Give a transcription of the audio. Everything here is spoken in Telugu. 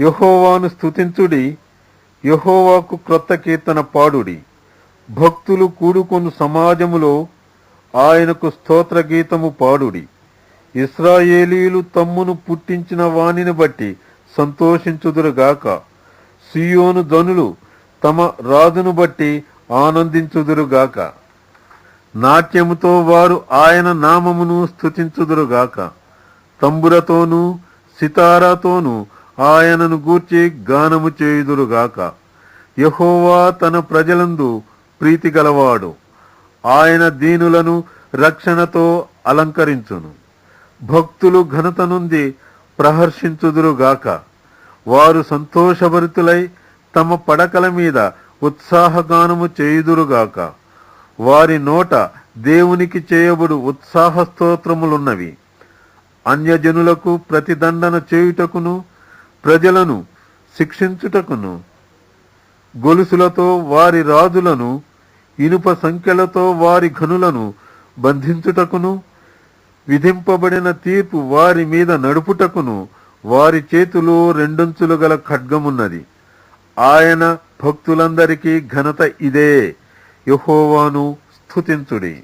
యెహోవాను స్తుతించుడి, యెహోవాకు క్రొత్త కీర్తన పాడుడి. భక్తులు కూడుకొను సమాజములో ఆయనకు స్తోత్ర గీతము పాడుడి. ఇశ్రాయేలీయులు తమ్మును పుట్టించిన వానిని బట్టి సంతోషించుదురుగాక. సియోను జనులు తమ రాజును బట్టి ఆనందించుదురుగాక. నాట్యముతో వారు ఆయన నామమును స్తుతించుదురుగాక. తంబురతోనూ సితారాతోనూ ఆయనను గూర్చి గానము చేయుదురుగాక. యెహోవా తన ప్రజలందు ప్రీతి గలవాడు. ఆయన దీనులను రక్షణతో అలంకరించును. భక్తులు ఘనత నుండి ప్రహర్షించుదురుగాక. వారు సంతోషభరితులై తమ పడకల మీద ఉత్సాహగానము చేయుదురుగాక. వారి నోట దేవునికి చేయబడు ఉత్సాహ స్తోత్రములున్నవి. అన్యజనులకు ప్రతిదండన చేయుటకును, ప్రజలను శిక్షించుటకును, గొలుసులతో వారి రాజులను, ఇనుప సంఖ్యలతో వారి ఘనులను బంధించుటకును, విధింపబడిన తీర్పు వారి మీద నడుపుటకును వారి చేతిలో రెండంచులు గల ఖడ్గమున్నది. ఆయన భక్తులందరికీ ఘనత ఇదే. యెహోవాను స్తుతించుడి.